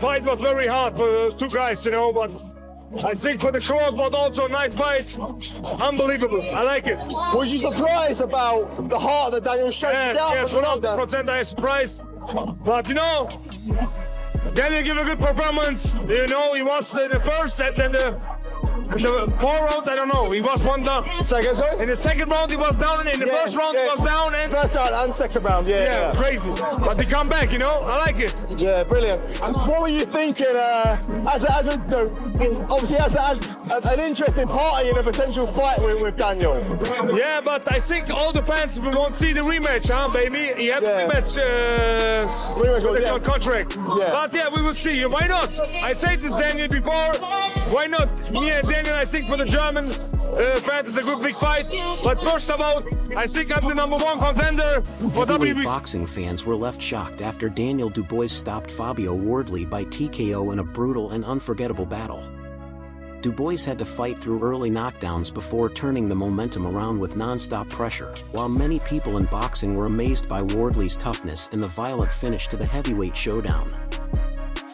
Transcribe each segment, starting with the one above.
Fight was very hard for two guys, you know, but I think for the crowd was also a nice fight. Unbelievable. I like it. Was you surprised about the heart that Daniel showed down? Yes, 100% I was surprised. But you know, Daniel gave a good performance. You know, he was in the first and then the 4 round, I don't know. He was one down. Second, sorry? In the second round, he was down. And in the first round, he was down. And first round and second round, yeah. Crazy. But they come back, you know. I like it. Yeah, brilliant. And what were you thinking obviously as an interesting party in a potential fight with Daniel? Yeah, but I think all the fans won't see the rematch, huh, baby? He had the rematch contract. Yeah. But yeah, we will see. Why not? I said this Daniel before. Why not? Me and Daniel, I think for the German fans, it's a good big fight. But first of all, I think I'm the #1 contender for WBC. Boxing fans were left shocked after Daniel Dubois stopped Fabio Wardley by TKO in a brutal and unforgettable battle. Dubois had to fight through early knockdowns before turning the momentum around with non-stop pressure, while many people in boxing were amazed by Wardley's toughness and the violent finish to the heavyweight showdown.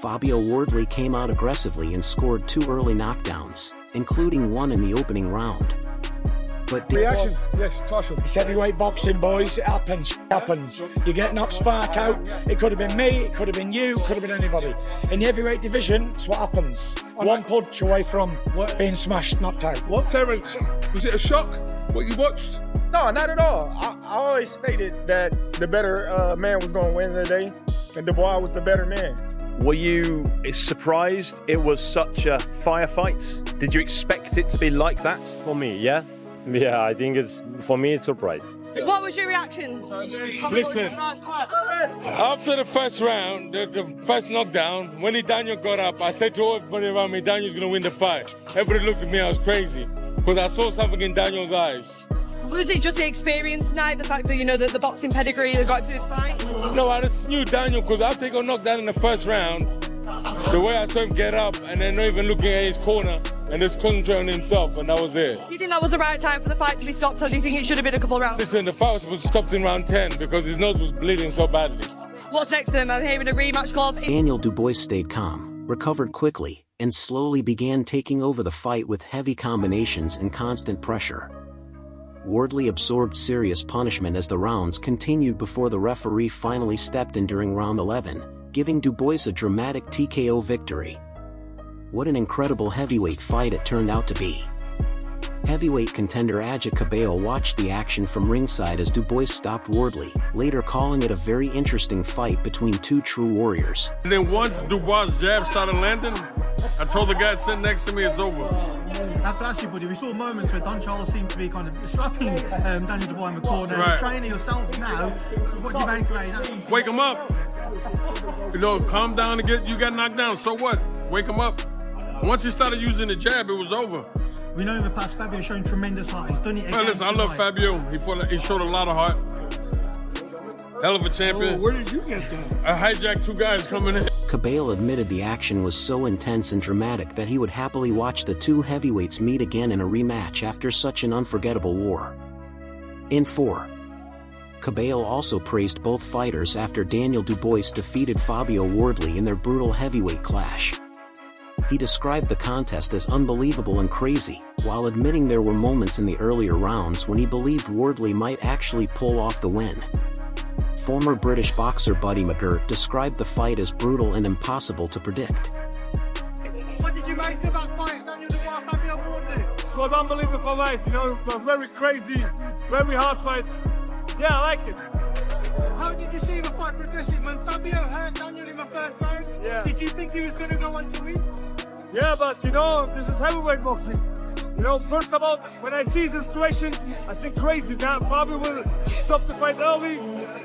Fabio Wardley came out aggressively and scored 2 early knockdowns, including one in the opening round. But reaction? Yes, Toshel. It's heavyweight boxing, boys. It happens. You get knocked spark out. It could have been me, it could have been you, it could have been anybody. In the heavyweight division, it's what happens. One punch away from being smashed, knocked out. What, Terence? Was it a shock, what you watched? No, not at all. I always stated that the better man was going to win today, and Dubois was the better man. Were you surprised it was such a firefight? Did you expect it to be like that? For me, yeah. Yeah, I think for me, it's a surprise. What was your reaction? Listen, after the first round, the first knockdown, when Daniel got up, I said to everybody around me, Daniel's going to win the fight. Everybody looked at me, I was crazy, because I saw something in Daniel's eyes. Was it just the experience tonight, the fact that, you know, that the boxing pedigree that got to the fight? No, I just knew Daniel, because after he got knocked down in the first round, the way I saw him get up and then not even looking at his corner and just concentrating on himself, and that was it. Do you think that was the right time for the fight to be stopped, or do you think it should have been a couple of rounds? Listen, the fight was stopped in round 10 because his nose was bleeding so badly. What's next to them? I'm hearing a rematch clause. Daniel Dubois stayed calm, recovered quickly, and slowly began taking over the fight with heavy combinations and constant pressure. Wardley absorbed serious punishment as the rounds continued before the referee finally stepped in during round 11, giving Dubois a dramatic TKO victory. What an incredible heavyweight fight it turned out to be. Heavyweight contender Agit Kabayel watched the action from ringside as Dubois stopped Wardley, later calling it a very interesting fight between two true warriors. And then once Dubois' jab started landing, I told the guy sitting next to me, it's over. I have to ask you, buddy, we saw moments where Don Charles seemed to be kind of slapping Daniel Dubois in the corner. Right. As a trainer yourself now, what do you make of it? Wake him up. You know, calm down and you got knocked down, so what? Wake him up. Once he started using the jab, it was over. We know in the past Fabio's shown tremendous heart. He's done it again. Listen, I love Fabio. He showed a lot of heart. Hell of a champion. Oh, where did you get that? I hijacked 2 guys coming in. Kabayel admitted the action was so intense and dramatic that he would happily watch the two heavyweights meet again in a rematch after such an unforgettable war. In 4. Kabayel also praised both fighters after Daniel Dubois defeated Fabio Wardley in their brutal heavyweight clash. He described the contest as unbelievable and crazy, while admitting there were moments in the earlier rounds when he believed Wardley might actually pull off the win. Former British boxer Buddy McGirt described the fight as brutal and impossible to predict. What did you make of that fight, Daniel Dubois, Fabio Wardley? It was unbelievable fight, you know, it was very crazy, very hard fight. Yeah, I like it. How did you see the fight progressing when Fabio hurt Daniel in the first round? Yeah. Did you think he was going to go on to win? Yeah, but you know, this is heavyweight boxing. You know, first of all, when I see the situation, I think crazy that Fabio will stop the fight early,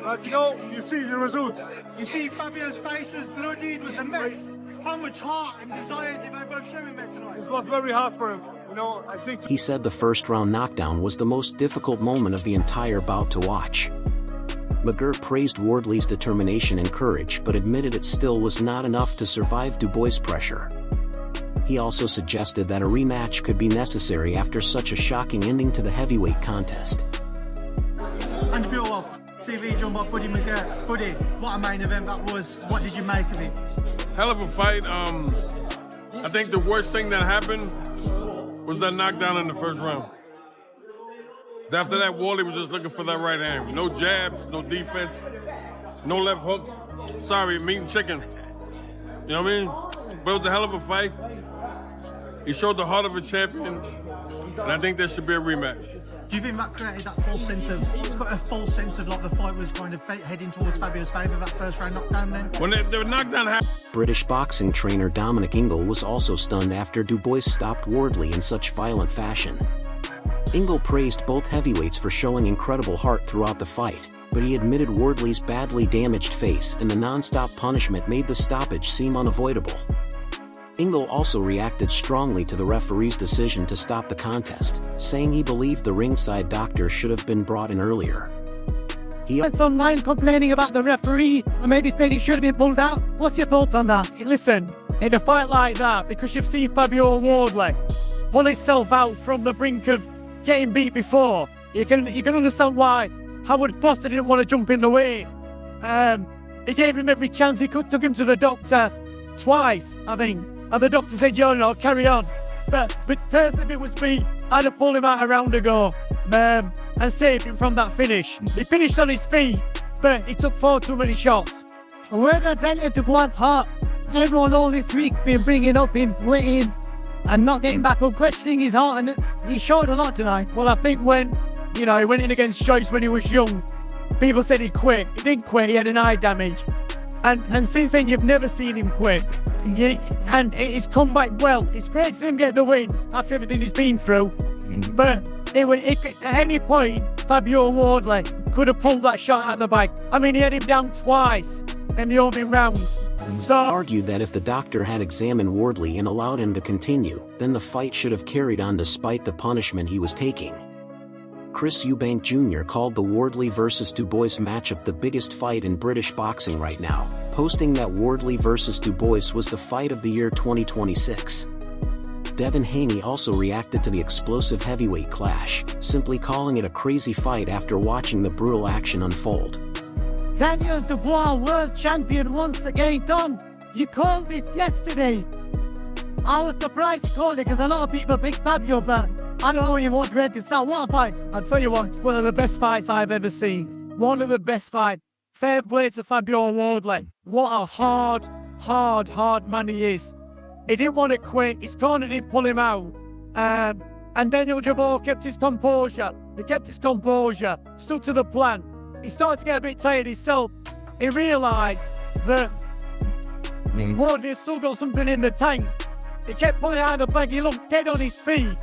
but you know, you see the result. You see Fabio's face was bloody, it was a mess. How much heart and desire did they both show him there tonight? This was very hard for him, you know, I think. He said the first round knockdown was the most difficult moment of the entire bout to watch. McGirt praised Wardley's determination and courage but admitted it still was not enough to survive Dubois' pressure. He also suggested that a rematch could be necessary after such a shocking ending to the heavyweight contest. And TV joined by Buddy McGirt. Buddy, what a main event that was. What did you make of it? hell of a fight. I think the worst thing that happened was that knockdown in the first round. After that, Wardley was just looking for that right hand. No jabs, no defense, no left hook. Sorry, meat and chicken. You know what I mean? But it was a hell of a fight. He showed the heart of a champion, and I think there should be a rematch. Do you think that created that false sense of like the fight was kind of heading towards Fabio's favour, that first round knockdown then? When the knockdown happened, British boxing trainer Dominic Ingle was also stunned after Dubois stopped Wardley in such violent fashion. Ingle praised both heavyweights for showing incredible heart throughout the fight, but he admitted Wardley's badly damaged face and the non-stop punishment made the stoppage seem unavoidable. Ingle also reacted strongly to the referee's decision to stop the contest, saying he believed the ringside doctor should have been brought in earlier. He went online complaining about the referee and maybe saying he should have been pulled out. What's your thoughts on that? Listen, in a fight like that, because you've seen Fabio Wardley pull himself out from the brink of getting beat before, you can understand why Howard Foster didn't want to jump in the way. He gave him every chance he could, took him to the doctor twice, I think. And the doctor said, no, carry on. But personally, if it was me, I'd have pulled him out a round ago and saved him from that finish. He finished on his feet, but he took far too many shots. Where does Daniel Dubois heart? Everyone all this week's been bringing up him, waiting, and not getting back up, questioning his heart, and he showed a lot tonight. Well, I think when, he went in against Joyce when he was young, people said he quit. He didn't quit, he had an eye damage. And since then, you've never seen him quit. And he's come back well. It's great to see him get the win after everything he's been through. But at any point, Fabio Wardley could have pulled that shot out of the bag. I mean, he had him down twice in the opening rounds. So argued that if the doctor had examined Wardley and allowed him to continue, then the fight should have carried on despite the punishment he was taking. Chris Eubank Jr. called the Wardley vs. Dubois matchup the biggest fight in British boxing right now, posting that Wardley vs. Dubois was the fight of the year 2026. Devin Haney also reacted to the explosive heavyweight clash, simply calling it a crazy fight after watching the brutal action unfold. Daniel Dubois, world champion once again. Don, you called this yesterday. I was surprised you called it because a lot of people picked Fabio, but I don't know you want ready to start. What a fight. I'll tell you what, one of the best fights I've ever seen. One of the best fights. Fair play to Fabio Wardley. What a hard man he is. He didn't want to quit. His corner didn't pull him out. And Daniel Dubois kept his composure. He kept his composure, stood to the plan. He started to get a bit tired himself. He realised that Wardley still got something in the tank. He kept pulling out of the bag. He looked dead on his feet.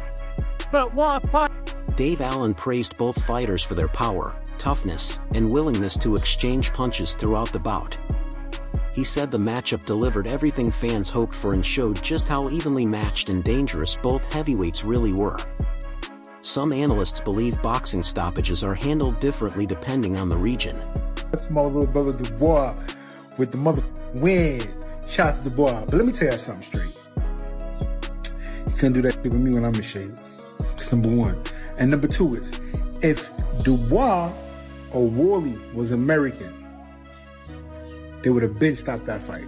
But what a fight. Dave Allen praised both fighters for their power, toughness, and willingness to exchange punches throughout the bout. He said the matchup delivered everything fans hoped for and showed just how evenly matched and dangerous both heavyweights really were. Some analysts believe boxing stoppages are handled differently depending on the region. That's my little brother Dubois with the mother win. Shout out to Dubois. But let me tell you something straight. You couldn't do that shit with me when I'm in shape. That's number one. And number two is, if Dubois or Wardley was American, they would have been stopped that fight.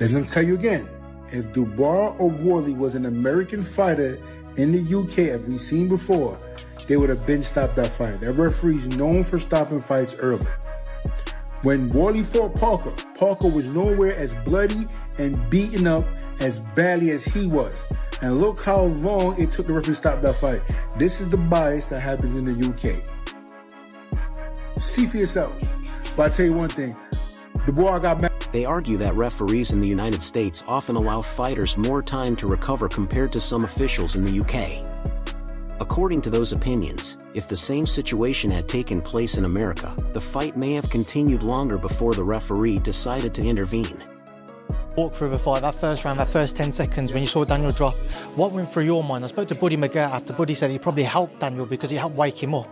Let me tell you again. If Dubois or Wardley was an American fighter in the UK, as we've seen before, they would have been stopped that fight. That referee's known for stopping fights early. When Wardley fought Parker, Parker was nowhere as bloody and beaten up as badly as he was. And look how long it took the referee to stop that fight. This is the bias that happens in the UK. See for yourselves. But I tell you one thing, Dubois got mad. They argue that referees in the United States often allow fighters more time to recover compared to some officials in the UK. According to those opinions, if the same situation had taken place in America, the fight may have continued longer before the referee decided to intervene. Walk through the fight, that first round, that first 10 seconds when you saw Daniel drop, what went through your mind? I spoke to Buddy McGirt after. Buddy said he probably helped Daniel because he helped wake him up.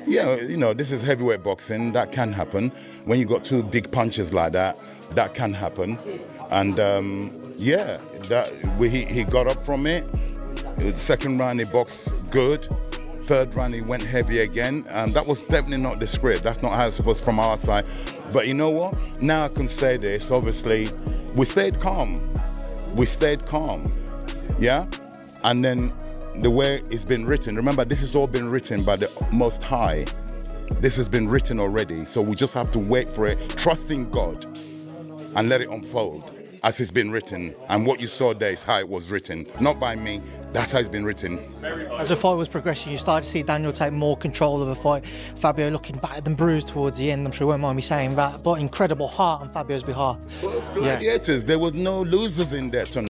Yeah, this is heavyweight boxing. That can happen. When you got two big punches like that, that can happen. And he got up from it. The second round he boxed good. Third round he went heavy again. And that was definitely not the script. That's not how it's supposed to from our side. But you know what? Now I can say this. Obviously, We stayed calm. Yeah? And then the way it's been written, remember, this has all been written by the Most High. This has been written already, so we just have to wait for it, trusting God, and let it unfold as it's been written. And what you saw there is how it was written, not by me. That's how it's been written. As the fight was progressing, you started to see Daniel take more control of the fight. Fabio looking battered and bruised towards the end. I'm sure you won't mind me saying that, but incredible heart on Fabio's behalf. Gladiators, there was no losers in there tonight.